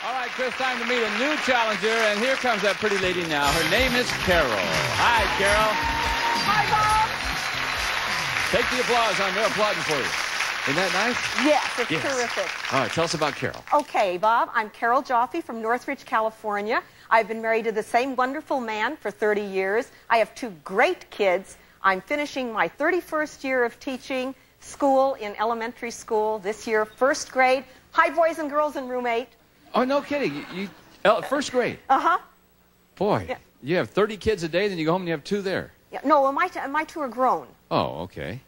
All right, Chris, time to meet a new challenger, and here comes that pretty lady now. Her name is Carol. Hi, Carol. Hi, Bob. Take the applause. They're applauding for you. Isn't that nice? Yes, it's terrific. All right, tell us about Carol. Okay, Bob, I'm Carol Joffey from Northridge, California. I've been married to the same wonderful man for 30 years. I have 2 great kids. I'm finishing my 31st year of teaching school in elementary school this year, 1st grade. Hi, boys and girls in room 8. Oh, no kidding. You 1st grade? Uh-huh. Boy, yeah. You have 30 kids a day, then you go home and you have 2 there. Yeah. No, well, my 2 are grown. Oh, okay.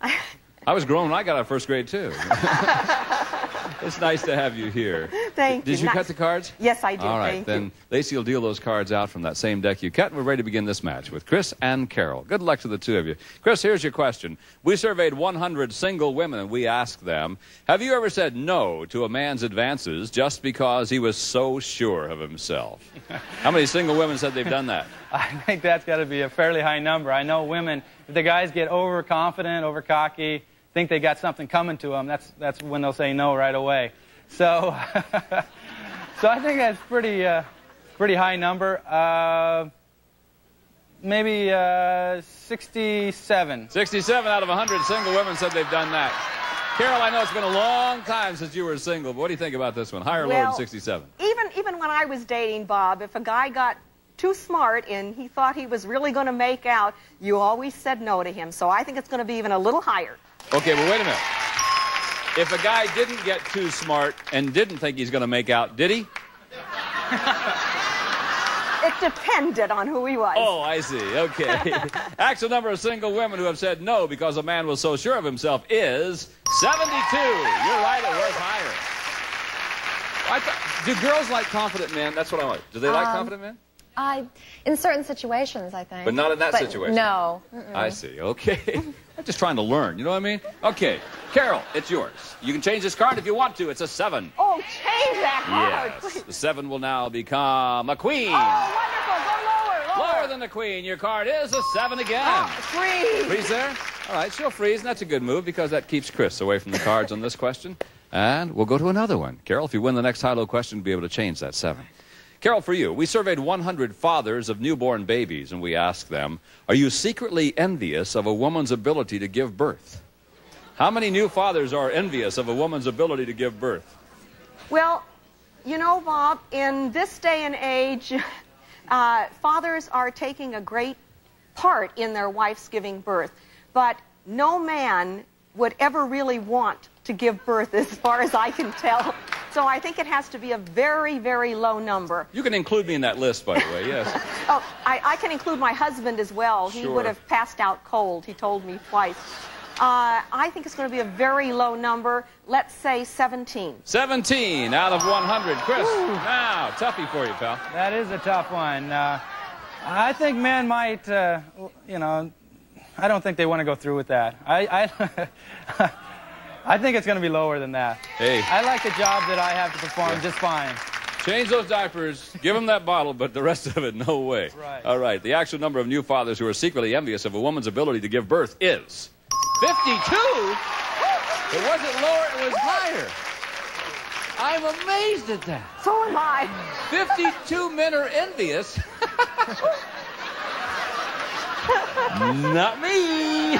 I was grown when I got out of 1st grade, too. It's nice to have you here. Thank you. Did you cut the cards? Yes, I did. All right, then Lacey will deal those cards out from that same deck you cut, and we're ready to begin this match with Chris and Carol. Good luck to the 2 of you. Chris, here's your question. We surveyed 100 single women, and we asked them, have you ever said no to a man's advances just because he was so sure of himself? How many single women said they've done that? I think that's got to be a fairly high number. I know women, if the guys get overconfident, overcocky, think they got something coming to them, that's when they'll say no right away. So, so I think that's pretty high number. Maybe 67. 67 out of 100 single women said they've done that. Carol, I know it's been a long time since you were single, but what do you think about this one? Higher or lower than 67? Even when I was dating, Bob, if a guy got too smart and he thought he was really going to make out, you always said no to him. So I think it's going to be even a little higher. Okay, well, wait a minute. If a guy didn't get too smart and didn't think he's going to make out, did he? It depended on who he was. Oh, I see. Okay. Actual number of single women who have said no because a man was so sure of himself is 72. You're right, it was higher. Do girls like confident men? That's what I like. Do they like confident men? In certain situations, I think. But not in that situation? No. I see. Okay. I'm just trying to learn. You know what I mean? Okay. Carol, it's yours. You can change this card if you want to. It's a 7. Oh, change that card, Yes. please. The 7 will now become a queen. Oh, wonderful. Go lower. Lower than the queen. Your card is a 7 again. Oh, freeze. Freeze there? All right, she'll freeze, and that's a good move because that keeps Chris away from the cards on this question. And we'll go to another one. Carol, if you win the next high-low question, you'll be able to change that 7. Carol, for you, we surveyed 100 fathers of newborn babies, and we asked them, are you secretly envious of a woman's ability to give birth? How many new fathers are envious of a woman's ability to give birth? Well, you know, Bob, in this day and age, fathers are taking a great part in their wife's giving birth. But no man would ever really want to give birth, as far as I can tell. So I think it has to be a very, very low number. You can include me in that list, by the way, yes. Oh, I can include my husband as well. Sure. He would have passed out cold. He told me twice. I think it's going to be a very low number. Let's say 17. 17 out of 100. Chris, now, toughie for you, pal. That is a tough one. I think men might, you know, I don't think they want to go through with that. I think it's going to be lower than that. Hey. I like the job that I have to perform just fine. Change those diapers, give them that bottle, but the rest of it, no way. Right. All right, the actual number of new fathers who are secretly envious of a woman's ability to give birth is 52. It wasn't lower, it was higher. I'm amazed at that. So am I. 52 men are envious. Not me.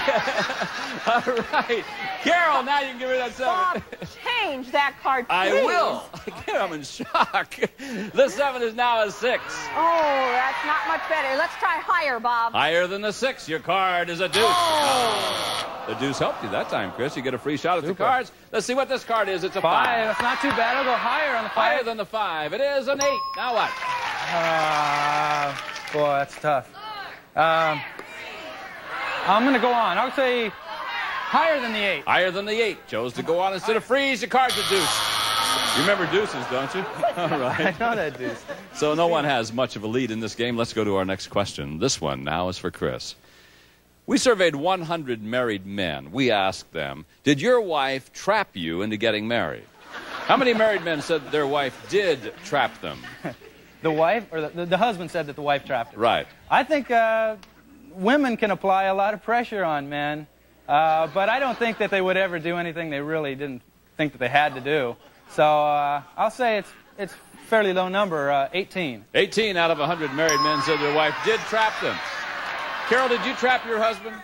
All right. Carol, now you can give me that 7. Bob, change that card, please. I will. Again, I'm in shock. The 7 is now a 6. Oh, that's not much better. Let's try higher, Bob. Higher than the 6. Your card is a deuce. Oh. The deuce helped you that time, Chris. You get a free shot at the cards. Let's see what this card is. It's a 5. 5. That's not too bad. I'll go higher on the 5. Higher than the 5. It is an 8. Now what? Boy, that's tough. I'm going to go on. I'll say higher than the 8. Higher than the 8. Chose to go on instead of freeze. Your card's a deuce. You remember deuces, don't you? All right. I know that deuce. So no one has much of a lead in this game. Let's go to our next question. This one now is for Chris. We surveyed 100 married men. We asked them, did your wife trap you into getting married? How many married men said their wife did trap them? The wife, or the husband said that the wife trapped him. Right. I think women can apply a lot of pressure on men, but I don't think that they would ever do anything they really didn't think that they had to do. So I'll say it's fairly low number, 18. 18 out of 100 married men said their wife did trap them. Carol, did you trap your husband?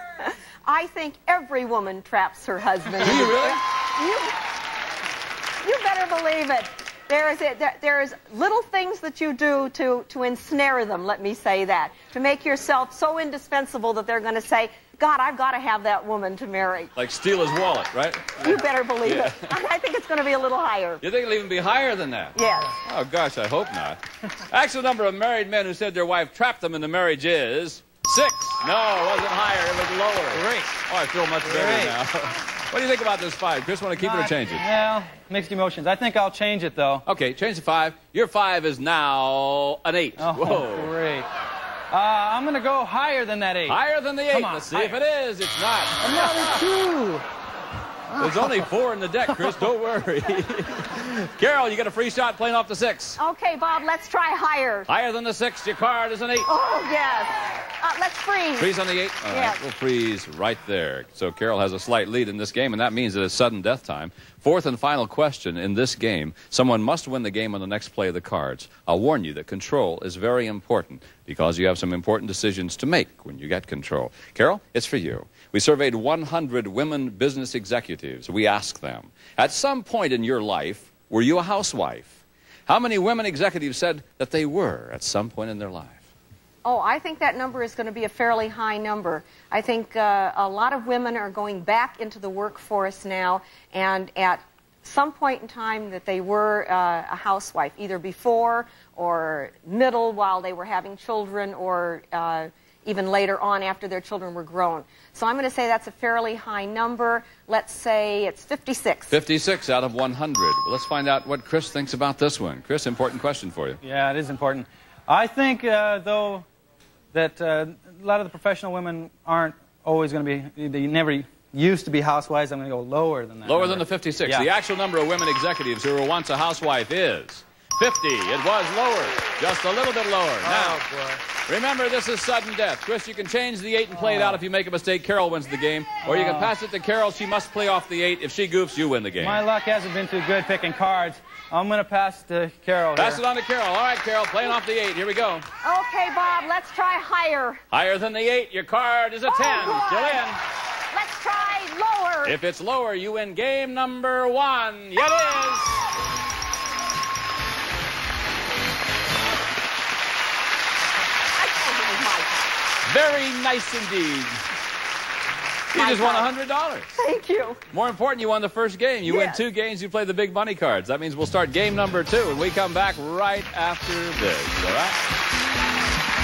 I think every woman traps her husband. Do you really? You better believe it. There's little things that you do to ensnare them, let me say that, to make yourself so indispensable that they're going to say, God, I've got to have that woman to marry. Like steal his wallet, right? You better believe it. I think it's going to be a little higher. You think it'll even be higher than that? Yes. Oh, gosh, I hope not. Actual number of married men who said their wife trapped them into marriage is 6. No, it wasn't higher. It was lower. Great. Oh, I feel much better now. What do you think about this 5? Chris, want to keep it or change it? Well, mixed emotions. I think I'll change it, though. Okay, change the 5. Your 5 is now an 8. Oh, Whoa. great. I'm going to go higher than that 8. Higher than the 8. Come on, Let's see higher. if it is. It's not. Another 2. There's only 4 in the deck, Chris. Don't worry. Carol, you get a free shot playing off the 6. Okay, Bob, let's try higher. Higher than the 6. Your card is an 8. Oh, yes. Let's freeze. Freeze on the 8? All Yes. right, we'll freeze right there. So Carol has a slight lead in this game, and that means that it's sudden death time. Fourth and final question in this game. Someone must win the game on the next play of the cards. I'll warn you that control is very important because you have some important decisions to make when you get control. Carol, it's for you. We surveyed 100 women business executives. We asked them, at some point in your life, were you a housewife? How many women executives said that they were at some point in their life? Oh, I think that number is going to be a fairly high number. I think a lot of women are going back into the workforce now, and at some point in time that they were a housewife, either before or middle while they were having children, or even later on after their children were grown. So I'm going to say that's a fairly high number. Let's say it's 56. 56 out of 100. Well, let's find out what Chris thinks about this one. Chris, important question for you. Yeah, it is important. I think, though, that a lot of the professional women aren't always going to be, they never used to be housewives. I'm going to go lower than that. Lower number. than the 56. Yeah. The actual number of women executives who were once a housewife is 50. It was lower, just a little bit lower. Now, boy. remember, this is sudden death. Chris, you can change the 8 and play it out. If you make a mistake, Carol wins the game. Or you can pass it to Carol. She must play off the 8. If she goofs, you win the game. My luck hasn't been too good picking cards. I'm going to pass to Carol Pass here. it on to Carol. All right, Carol, playing off the 8. Here we go. Okay, Bob, let's try higher. Higher than the 8. Your card is a 10. Oh, Still in. Let's try lower. If it's lower, you win game number 1. Yet it is. Very nice indeed. You just won $100. Thank you. More important, you won the first game. You Yes. win 2 games, you play the big money cards. That means we'll start game number 2, and we come back right after this, all right?